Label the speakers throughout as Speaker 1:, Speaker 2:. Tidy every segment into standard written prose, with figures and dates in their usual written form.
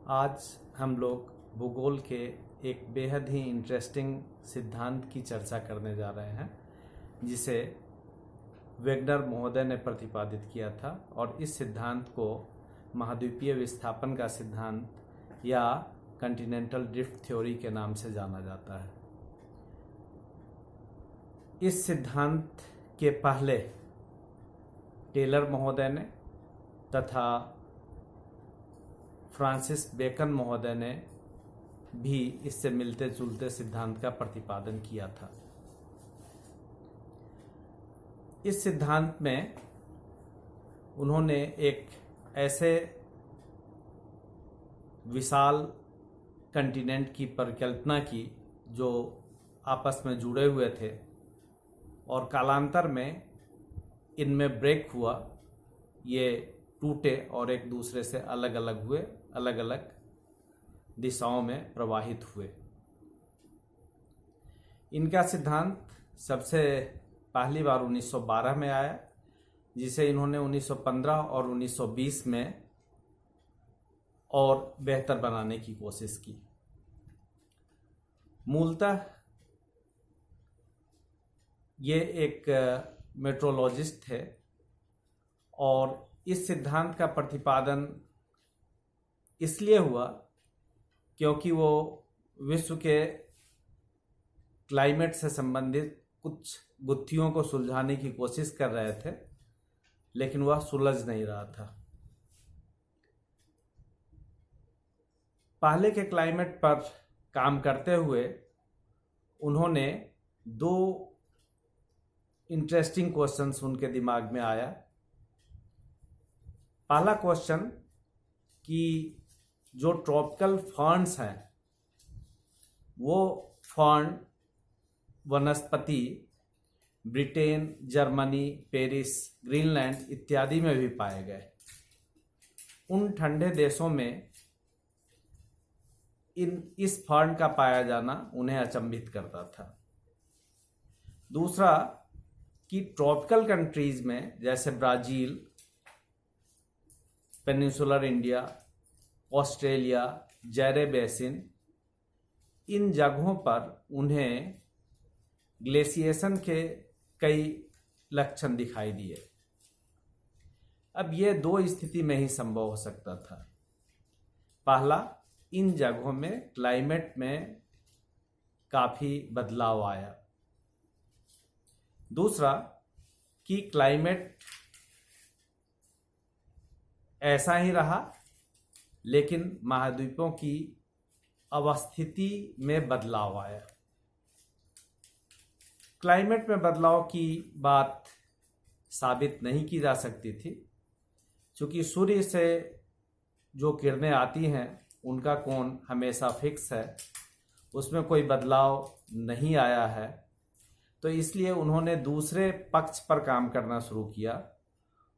Speaker 1: आज हम लोग भूगोल के एक बेहद ही इंटरेस्टिंग सिद्धांत की चर्चा करने जा रहे हैं जिसे वेगनर महोदय ने प्रतिपादित किया था और इस सिद्धांत को महाद्वीपीय विस्थापन का सिद्धांत या कॉन्टिनेंटल ड्रिफ्ट थ्योरी के नाम से जाना जाता है। इस सिद्धांत के पहले टेलर महोदय ने तथा फ्रांसिस बेकन महोदय ने भी इससे मिलते जुलते सिद्धांत का प्रतिपादन किया था। इस सिद्धांत में उन्होंने एक ऐसे विशाल कॉन्टिनेंट की परिकल्पना की जो आपस में जुड़े हुए थे और कालांतर में इनमें ब्रेक हुआ, ये टूटे और एक दूसरे से अलग अलग हुए, अलग अलग दिशाओं में प्रवाहित हुए। इनका सिद्धांत सबसे पहली बार 1912 में आया, जिसे इन्होंने 1915 और 1920 में और बेहतर बनाने की कोशिश की। मूलतः ये एक मेट्रोलॉजिस्ट थे और इस सिद्धांत का प्रतिपादन इसलिए हुआ क्योंकि वो विश्व के क्लाइमेट से संबंधित कुछ गुत्थियों को सुलझाने की कोशिश कर रहे थे, लेकिन वह सुलझ नहीं रहा था। पहले के क्लाइमेट पर काम करते हुए उन्होंने दो इंटरेस्टिंग क्वेश्चंस उनके दिमाग में आया। पहला क्वेश्चन कि जो ट्रॉपिकल फर्न्स हैं वो फर्न वनस्पति ब्रिटेन, जर्मनी, पेरिस, ग्रीनलैंड इत्यादि में भी पाए गए। उन ठंडे देशों में इस फर्न का पाया जाना उन्हें अचंभित करता था। दूसरा कि ट्रॉपिकल कंट्रीज में जैसे Brazil, peninsular India, Australia, Zaire basin, इन जगहों पर उन्हें ग्लेशिएशन के कई लक्षण दिखाई दिए। अब ये दो स्थिति में ही संभव हो सकता था। पहला, इन जगहों में क्लाइमेट में काफ़ी बदलाव आया। दूसरा कि क्लाइमेट ऐसा ही रहा, लेकिन महाद्वीपों की अवस्थिति में बदलाव आया। क्लाइमेट में बदलाव की बात साबित नहीं की जा सकती थी, क्योंकि सूर्य से जो किरणें आती हैं उनका कोण हमेशा फिक्स है, उसमें कोई बदलाव नहीं आया है। तो इसलिए उन्होंने दूसरे पक्ष पर काम करना शुरू किया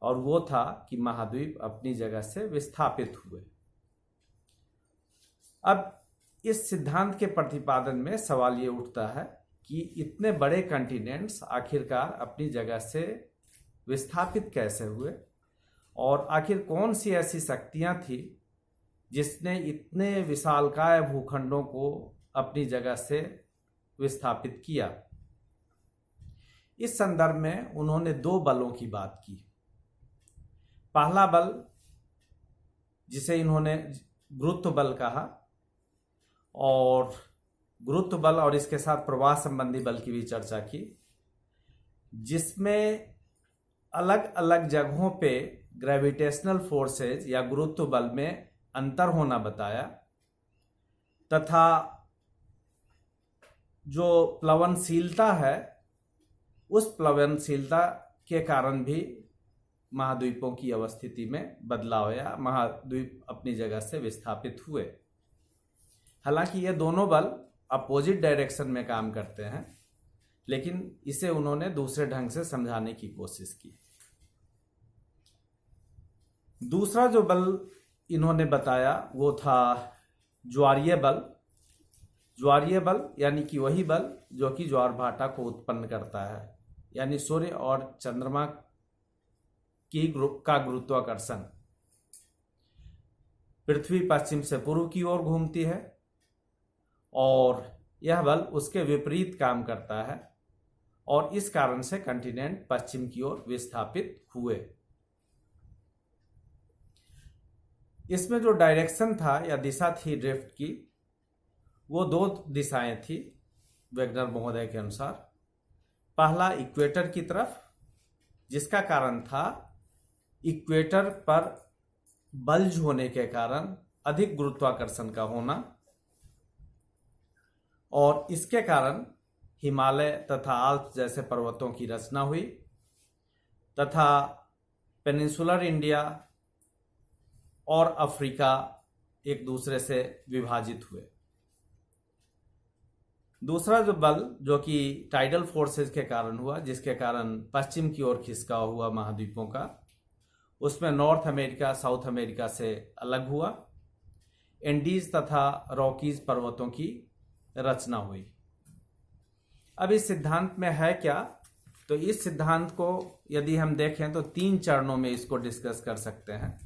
Speaker 1: और वो था कि महाद्वीप अपनी जगह से विस्थापित हुए। अब इस सिद्धांत के प्रतिपादन में सवाल ये उठता है कि इतने बड़े कॉन्टिनेंट्स आखिरकार अपनी जगह से विस्थापित कैसे हुए और आखिर कौन सी ऐसी शक्तियां थी जिसने इतने विशालकाय भूखंडों को अपनी जगह से विस्थापित किया। इस संदर्भ में उन्होंने दो बलों की बात की। पहला बल, जिसे इन्होंने गुरुत्व बल कहा, और गुरुत्व बल और इसके साथ प्रवाह संबंधी बल की भी चर्चा की, जिसमें अलग अलग जगहों पे ग्रेविटेशनल फोर्सेज या गुरुत्व बल में अंतर होना बताया तथा जो प्लवनशीलता है उस प्लवनशीलता के कारण भी महाद्वीपों की अवस्थिति में बदलाव या महाद्वीप अपनी जगह से विस्थापित हुए। हालांकि ये दोनों बल अपोजिट डायरेक्शन में काम करते हैं, लेकिन इसे उन्होंने दूसरे ढंग से समझाने की कोशिश की। दूसरा जो बल इन्होंने बताया वो था ज्वारीय बल। ज्वारीय बल यानी कि वही बल जो कि ज्वार भाटा को उत्पन्न करता है, यानी सूर्य और चंद्रमा का गुरुत्वाकर्षण। पृथ्वी पश्चिम से पूर्व की ओर घूमती है और यह बल उसके विपरीत काम करता है और इस कारण से कंटिनेंट पश्चिम की ओर विस्थापित हुए। इसमें जो डायरेक्शन था या दिशा थी ड्रिफ्ट की, वो दो दिशाएं थी वेगनर महोदय के अनुसार। पहला इक्वेटर की तरफ, जिसका कारण था इक्वेटर पर बल्ज होने के कारण अधिक गुरुत्वाकर्षण का होना और इसके कारण हिमालय तथा आल्प्स जैसे पर्वतों की रचना हुई तथा पेनिनसुलर इंडिया और अफ्रीका एक दूसरे से विभाजित हुए। दूसरा जो बल जो कि टाइडल फोर्सेस के कारण हुआ, जिसके कारण पश्चिम की ओर खिसकाव हुआ महाद्वीपों का, उसमें नॉर्थ अमेरिका साउथ अमेरिका से अलग हुआ। एंडीज तथा रॉकीज पर्वतों की रचना हुई। अब इस सिद्धांत में है क्या, तो इस सिद्धांत को यदि हम देखें तो 3 चरणों में इसको डिस्कस कर सकते हैं।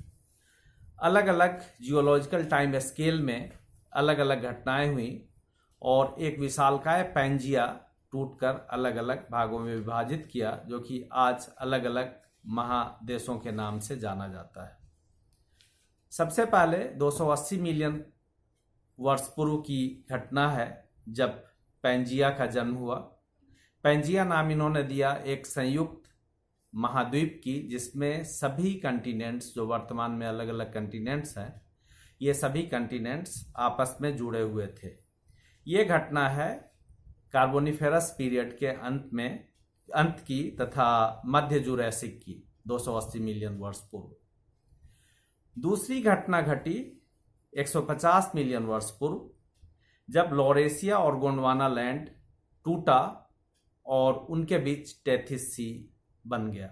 Speaker 1: अलग अलग जियोलॉजिकल टाइम स्केल में अलग अलग घटनाएं हुई और एक विशालकाय पैंजिया टूटकर अलग अलग भागों में विभाजित किया, जो कि आज अलग अलग महादेशों के नाम से जाना जाता है। सबसे पहले 280 मिलियन वर्ष पूर्व की घटना है जब पैंजिया का जन्म हुआ। पैंजिया नाम इन्होंने दिया एक संयुक्त महाद्वीप की, जिसमें सभी कंटिनेंट्स जो वर्तमान में अलग अलग कंटिनेंट्स हैं, ये सभी कंटिनेंट्स आपस में जुड़े हुए थे। ये घटना है कार्बोनिफेरस पीरियड के अंत की तथा मध्य जुरैसिक की 280 मिलियन वर्ष पूर्व। दूसरी घटना घटी 150 मिलियन वर्ष पूर्व, जब लॉरेशिया और गोंडवाना लैंड टूटा और उनके बीच टेथिस सी बन गया।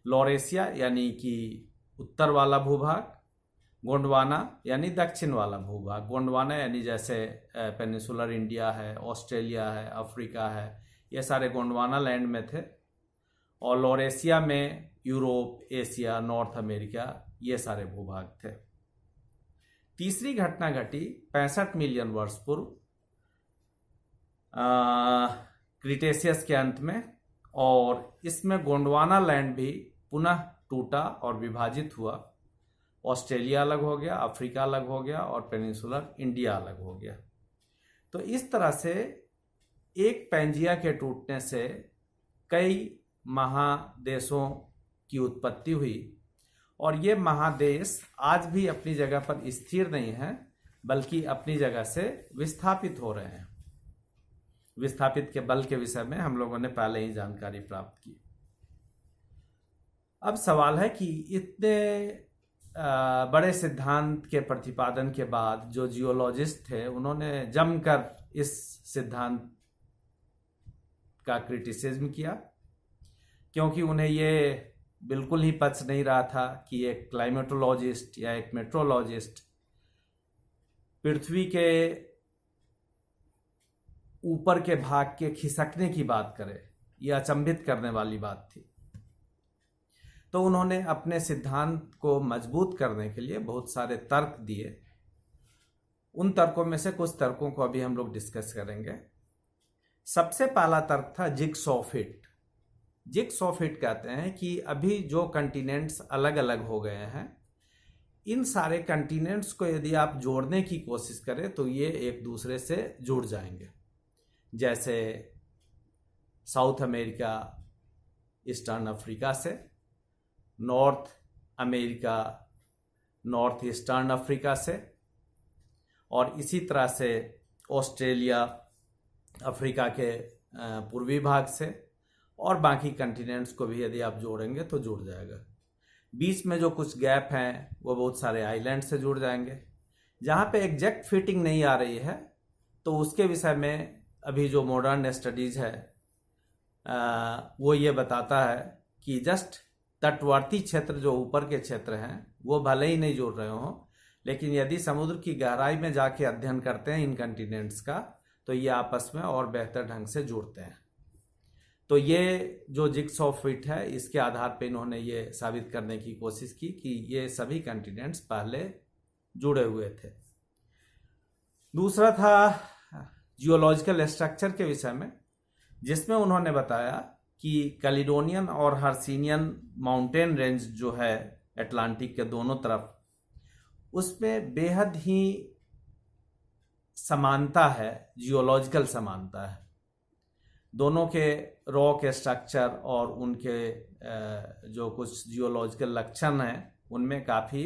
Speaker 1: लॉरेशिया यानी कि उत्तर वाला भूभाग, गोंडवाना यानी दक्षिण वाला भूभाग। गोंडवाना यानी जैसे पेनिनसुलर इंडिया है, ऑस्ट्रेलिया है, अफ्रीका है, ये सारे गोंडवाना लैंड में थे। और लॉरेशिया में यूरोप, एशिया, नॉर्थ अमेरिका, ये सारे भूभाग थे। तीसरी घटना घटी 65 मिलियन वर्ष पूर्व, क्रिटेशियस के अंत में, और इसमें गोंडवाना लैंड भी पुनः टूटा और विभाजित हुआ। ऑस्ट्रेलिया अलग हो गया, अफ्रीका अलग हो गया और पेनिनसुलर इंडिया अलग हो गया। तो इस तरह से एक पैंजिया के टूटने से कई महादेशों की उत्पत्ति हुई और ये महादेश आज भी अपनी जगह पर स्थिर नहीं है, बल्कि अपनी जगह से विस्थापित हो रहे हैं। विस्थापित के बल के विषय में हम लोगों ने पहले ही जानकारी प्राप्त की। अब सवाल है कि इतने बड़े सिद्धांत के प्रतिपादन के बाद जो जियोलॉजिस्ट थे, उन्होंने जमकर इस सिद्धांत का क्रिटिसिज्म किया, क्योंकि उन्हें ये बिल्कुल ही पच नहीं रहा था कि एक क्लाइमेटोलॉजिस्ट या एक मेट्रोलॉजिस्ट पृथ्वी के ऊपर के भाग के खिसकने की बात करे। यह अचंभित करने वाली बात थी। तो उन्होंने अपने सिद्धांत को मजबूत करने के लिए बहुत सारे तर्क दिए। उन तर्कों में से कुछ तर्कों को अभी हम लोग डिस्कस करेंगे। सबसे पहला तर्क था जिगसॉ फिट। जिगसॉ फिट कहते हैं कि अभी जो कंटिनेंट्स अलग अलग हो गए हैं, इन सारे कंटिनेंट्स को यदि आप जोड़ने की कोशिश करें तो ये एक दूसरे से जुड़ जाएंगे। जैसे साउथ अमेरिका ईस्टर्न अफ्रीका से, north America north eastern Africa से, और इसी तरह से ऑस्ट्रेलिया अफ्रीका के पूर्वी भाग से, और बाकी कंटिनेंट्स को भी यदि आप जोड़ेंगे तो जुड़ जाएगा। बीच में जो कुछ गैप हैं वो बहुत सारे आइलैंड से जुड़ जाएंगे। जहाँ पे एग्जैक्ट फिटिंग नहीं आ रही है तो उसके विषय में अभी जो मॉडर्न स्टडीज है वो ये बताता है कि जस्ट तटवर्ती क्षेत्र जो ऊपर के क्षेत्र हैं वो भले ही नहीं जुड़ रहे हों, लेकिन यदि समुद्र की गहराई में जाके अध्ययन करते हैं इन कंटिनेंट्स का तो ये आपस में और बेहतर ढंग से जुड़ते हैं। तो ये जो जिगसॉ फिट है, इसके आधार पर इन्होंने ये साबित करने की कोशिश की कि ये सभी कंटिनेंट्स पहले जुड़े हुए थे। दूसरा था जियोलॉजिकल स्ट्रक्चर के विषय में, जिसमें उन्होंने बताया कि कैलिडोनियन और हर्सिनियन माउंटेन रेंज जो है अटलांटिक के दोनों तरफ, उसमें बेहद ही समानता है, जियोलॉजिकल समानता है। दोनों के रॉक स्ट्रक्चर और उनके जो कुछ जियोलॉजिकल लक्षण हैं उनमें काफ़ी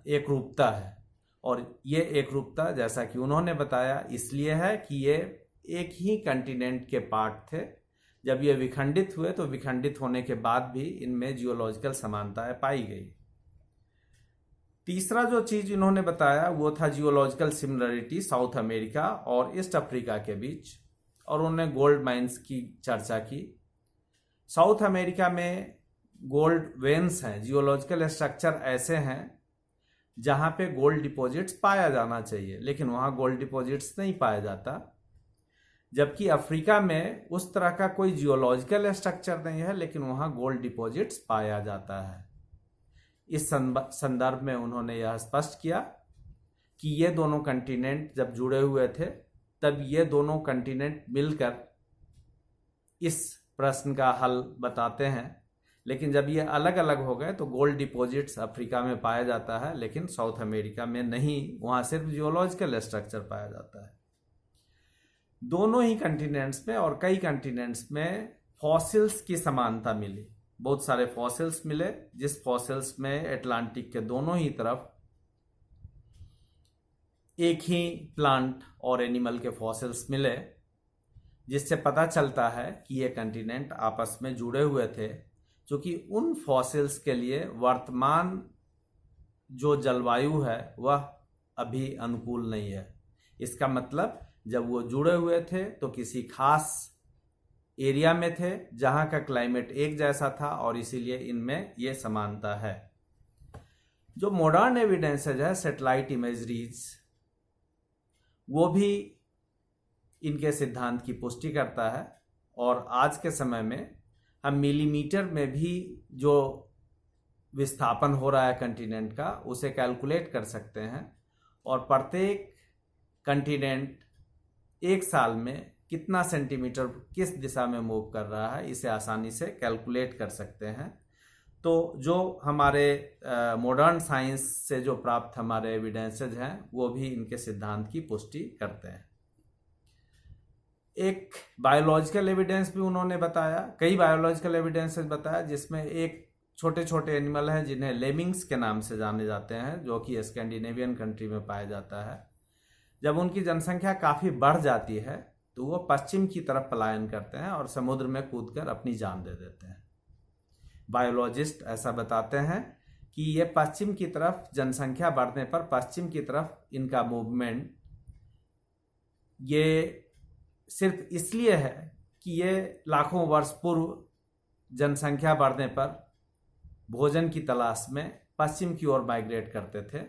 Speaker 1: एकरूपता है। और ये एकरूपता, जैसा कि उन्होंने बताया, इसलिए है कि ये एक ही कंटिनेंट के पार्ट थे। जब ये विखंडित हुए तो विखंडित होने के बाद भी इनमें जियोलॉजिकल समानताएं पाई गई। तीसरा जो चीज इन्होंने बताया वो था जियोलॉजिकल सिमिलरिटी साउथ अमेरिका और ईस्ट अफ्रीका के बीच, और उन्होंने गोल्ड माइंस की चर्चा की। साउथ अमेरिका में गोल्ड वेन्स हैं, जियोलॉजिकल स्ट्रक्चर ऐसे हैं जहां पे गोल्ड डिपॉजिट्स पाया जाना चाहिए, लेकिन वहां गोल्ड डिपॉजिट्स नहीं पाया जाता। जबकि अफ्रीका में उस तरह का कोई जियोलॉजिकल स्ट्रक्चर नहीं है, लेकिन वहां गोल्ड डिपॉजिट्स पाया जाता है। इस संदर्भ में उन्होंने यह स्पष्ट किया कि ये दोनों कंटिनेंट जब जुड़े हुए थे तब ये दोनों कंटिनेंट मिलकर इस प्रश्न का हल बताते हैं, लेकिन जब ये अलग अलग हो गए तो गोल्ड डिपॉजिट्स अफ्रीका में पाया जाता है लेकिन साउथ अमेरिका में नहीं, वहां सिर्फ जियोलॉजिकल स्ट्रक्चर पाया जाता है। दोनों ही कंटिनेंट्स में और कई कंटिनेंट्स में फॉसिल्स की समानता मिली, बहुत सारे फॉसिल्स मिले, जिस फॉसिल्स में अटलांटिक के दोनों ही तरफ एक ही प्लांट और एनिमल के फॉसिल्स मिले, जिससे पता चलता है कि ये कंटिनेंट आपस में जुड़े हुए थे, क्योंकि उन फॉसिल्स के लिए वर्तमान जो जलवायु है वह अभी अनुकूल नहीं है। इसका मतलब जब वो जुड़े हुए थे तो किसी खास एरिया में थे जहां का क्लाइमेट एक जैसा था, और इसीलिए इनमें ये समानता है। जो मॉडर्न एविडेंसेज है, सैटेलाइट इमेजरीज, वो भी इनके सिद्धांत की पुष्टि करता है। और आज के समय में हम मिलीमीटर में भी जो विस्थापन हो रहा है कंटिनेंट का, उसे कैलकुलेट कर सकते हैं, और प्रत्येक कंटिनेंट एक साल में कितना सेंटीमीटर किस दिशा में मूव कर रहा है, इसे आसानी से कैलकुलेट कर सकते हैं। तो जो हमारे मॉडर्न साइंस से जो प्राप्त हमारे एविडेंसेज हैं वो भी इनके सिद्धांत की पुष्टि करते हैं। एक बायोलॉजिकल एविडेंस भी उन्होंने बताया, कई बायोलॉजिकल एविडेंसेज बताया, जिसमें एक छोटे छोटे एनिमल हैं जिन्हें लेमिंग्स के नाम से जाने जाते हैं, जो कि स्कैंडिनेवियन कंट्री में पाया जाता है। जब उनकी जनसंख्या काफ़ी बढ़ जाती है तो वो पश्चिम की तरफ पलायन करते हैं और समुद्र में कूदकर अपनी जान दे देते हैं। बायोलॉजिस्ट ऐसा बताते हैं कि ये पश्चिम की तरफ, जनसंख्या बढ़ने पर पश्चिम की तरफ इनका मूवमेंट ये सिर्फ इसलिए है कि ये लाखों वर्ष पूर्व जनसंख्या बढ़ने पर भोजन की तलाश में पश्चिम की ओर माइग्रेट करते थे,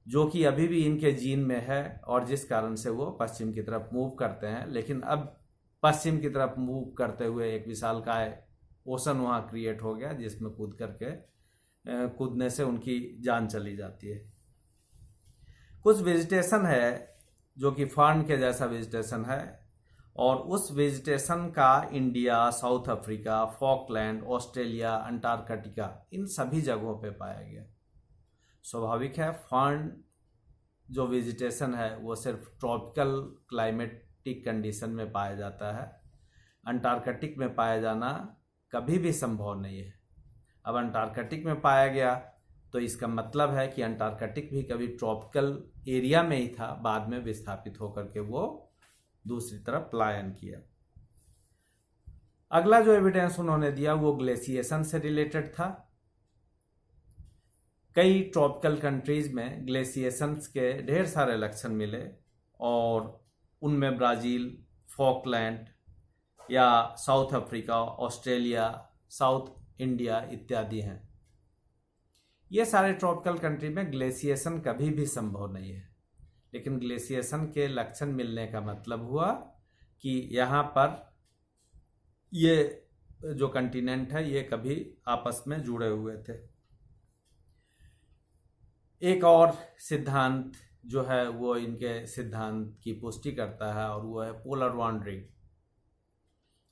Speaker 1: जो कि अभी भी इनके जीन में है, और जिस कारण से वो पश्चिम की तरफ मूव करते हैं। लेकिन अब पश्चिम की तरफ मूव करते हुए एक विशालकाय ओशन वहाँ क्रिएट हो गया, जिसमें कूदने से उनकी जान चली जाती है। कुछ वेजिटेशन है जो कि फर्न के जैसा वेजिटेशन है, और उस वेजिटेशन का India, South Africa, Falkland, Australia, Antarctica, इन सभी जगहों पे पाया गया। स्वाभाविक है, फर्न जो वेजिटेशन है वो सिर्फ ट्रॉपिकल क्लाइमेटिक कंडीशन में पाया जाता है, अंटार्कटिक में पाया जाना कभी भी संभव नहीं है। अब अंटार्कटिक में पाया गया तो इसका मतलब है कि अंटार्कटिक भी कभी ट्रॉपिकल एरिया में ही था, बाद में विस्थापित होकर के वो दूसरी तरफ पलायन किया। अगला जो एविडेंस उन्होंने दिया वो ग्लेशिएशन से रिलेटेड था। कई ट्रॉपिकल कंट्रीज में ग्लेशिएशंस के ढेर सारे लक्षण मिले, और उनमें ब्राज़ील, फॉकलैंड या south Africa, Australia, south India इत्यादि हैं। ये सारे ट्रॉपिकल कंट्री में ग्लेशिएशन कभी भी संभव नहीं है, लेकिन ग्लेशिएशन के लक्षण मिलने का मतलब हुआ कि यहाँ पर ये जो कंटिनेंट है ये कभी आपस में जुड़े हुए थे। एक और सिद्धांत जो है वो इनके सिद्धांत की पुष्टि करता है और वो है पोलर वांडरिंग।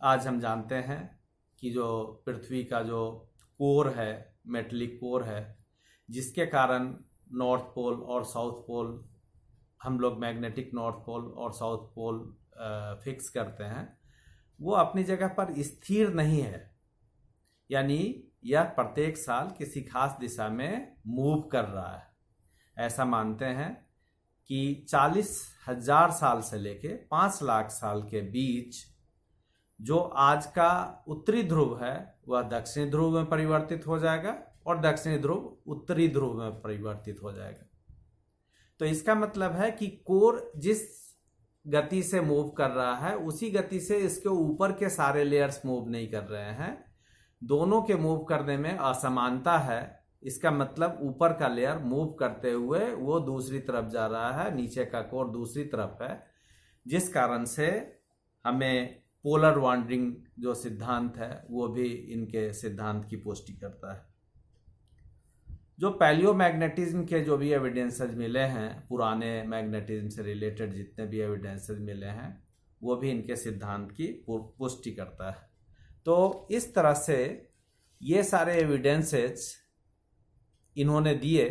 Speaker 1: आज हम जानते हैं कि जो पृथ्वी का जो कोर है, मेटलिक कोर है, जिसके कारण नॉर्थ पोल और साउथ पोल, हम लोग मैग्नेटिक नॉर्थ पोल और साउथ पोल फिक्स करते हैं, वो अपनी जगह पर स्थिर नहीं है। यानी यह प्रत्येक साल किसी खास दिशा में मूव कर रहा है। ऐसा मानते हैं कि 40,000 साल से लेके 5 लाख साल के बीच जो आज का उत्तरी ध्रुव है वह दक्षिणी ध्रुव में परिवर्तित हो जाएगा और दक्षिणी ध्रुव उत्तरी ध्रुव में परिवर्तित हो जाएगा। तो इसका मतलब है कि कोर जिस गति से मूव कर रहा है उसी गति से इसके ऊपर के सारे लेयर्स मूव नहीं कर रहे हैं। दोनों के मूव करने में असमानता है। इसका मतलब ऊपर का लेयर मूव करते हुए वो दूसरी तरफ जा रहा है, नीचे का कोर दूसरी तरफ है, जिस कारण से हमें पोलर वांडरिंग जो सिद्धांत है वो भी इनके सिद्धांत की पुष्टि करता है। जो पैलियोमैग्नेटिज्म के जो भी एविडेंसेस मिले हैं, पुराने मैग्नेटिज्म से रिलेटेड जितने भी एविडेंसेस मिले हैं, वो भी इनके सिद्धांत की पुष्टि करता है। तो इस तरह से ये सारे एविडेंसेस इन्होंने दिए।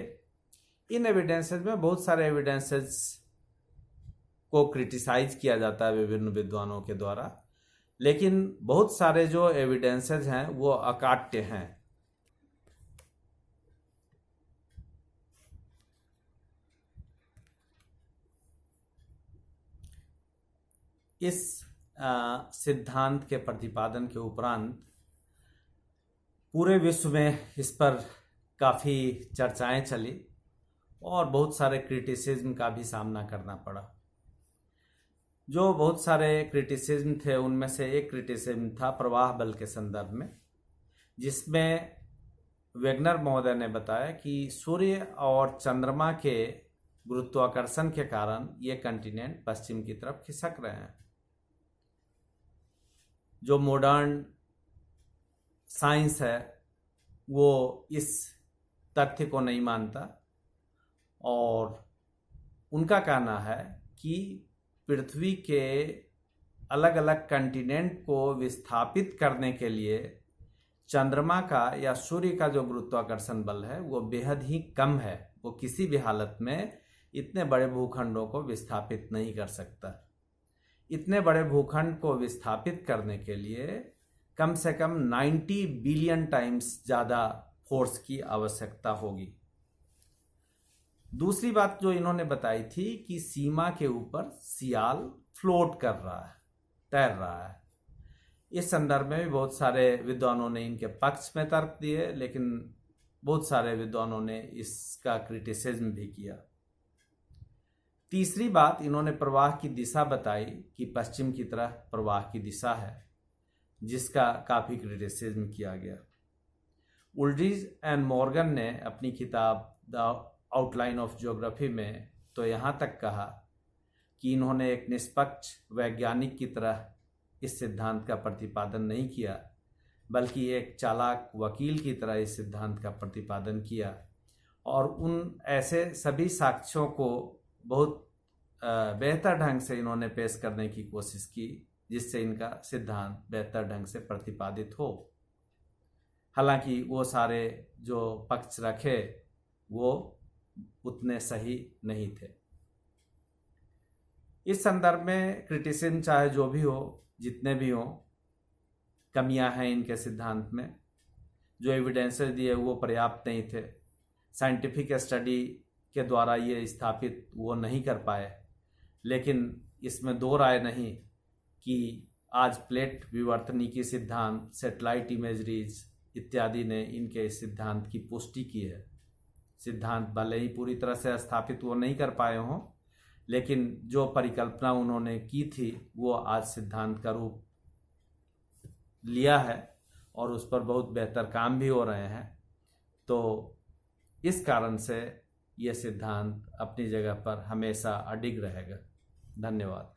Speaker 1: इन एविडेंसेस में बहुत सारे एविडेंसेस को क्रिटिसाइज किया जाता है विभिन्न विद्वानों के द्वारा, लेकिन बहुत सारे जो एविडेंसेस हैं वो अकाट्य हैं। इस सिद्धांत के प्रतिपादन के उपरांत पूरे विश्व में इस पर काफ़ी चर्चाएं चली और बहुत सारे क्रिटिसिज्म का भी सामना करना पड़ा। जो बहुत सारे क्रिटिसिज्म थे उनमें से एक क्रिटिसिज्म था प्रवाह बल के संदर्भ में, जिसमें वेगनर महोदय ने बताया कि सूर्य और चंद्रमा के गुरुत्वाकर्षण के कारण ये कंटिनेंट पश्चिम की तरफ खिसक रहे हैं। जो मॉडर्न साइंस है वो इस तथ्य को नहीं मानता और उनका कहना है कि पृथ्वी के अलग अलग कंटिनेंट को विस्थापित करने के लिए चंद्रमा का या सूर्य का जो गुरुत्वाकर्षण बल है वो बेहद ही कम है। वो किसी भी हालत में इतने बड़े भूखंडों को विस्थापित नहीं कर सकता। इतने बड़े भूखंड को विस्थापित करने के लिए कम से कम 90 बिलियन टाइम्स ज़्यादा फोर्स की आवश्यकता होगी। दूसरी बात जो इन्होंने बताई थी कि सीमा के ऊपर सियाल फ्लोट कर रहा है, तैर रहा है। इस संदर्भ में भी बहुत सारे विद्वानों ने इनके पक्ष में तर्क दिए, लेकिन बहुत सारे विद्वानों ने इसका क्रिटिसिज्म भी किया। तीसरी बात, इन्होंने प्रवाह की दिशा बताई कि पश्चिम की तरह प्रवाह की दिशा है, जिसका काफ़ी क्रिटिसिज्म किया गया। उल्ड्रिज एंड मॉर्गन ने अपनी किताब द आउटलाइन ऑफ ज्योग्राफी में तो यहाँ तक कहा कि इन्होंने एक निष्पक्ष वैज्ञानिक की तरह इस सिद्धांत का प्रतिपादन नहीं किया, बल्कि एक चालाक वकील की तरह इस सिद्धांत का प्रतिपादन किया और उन ऐसे सभी साक्ष्यों को बहुत बेहतर ढंग से इन्होंने पेश करने की कोशिश की जिससे इनका सिद्धांत बेहतर ढंग से प्रतिपादित हो। हालांकि वो सारे जो पक्ष रखे वो उतने सही नहीं थे। इस संदर्भ में क्रिटिसिज्म चाहे जो भी हो, जितने भी हों, कमियां हैं इनके सिद्धांत में। जो एविडेंसेस दिए वो पर्याप्त नहीं थे। साइंटिफिक स्टडी के द्वारा ये स्थापित वो नहीं कर पाए। लेकिन इसमें दो राय नहीं कि आज प्लेट विवर्तनिकी सिद्धांत, सैटेलाइट इमेजरीज इत्यादि ने इनके इस सिद्धांत की पुष्टि की है। सिद्धांत भले ही पूरी तरह से स्थापित वो नहीं कर पाए हों, लेकिन जो परिकल्पना उन्होंने की थी वो आज सिद्धांत का रूप लिया है और उस पर बहुत बेहतर काम भी हो रहे हैं। तो इस कारण से यह सिद्धांत अपनी जगह पर हमेशा अडिग रहेगा। धन्यवाद।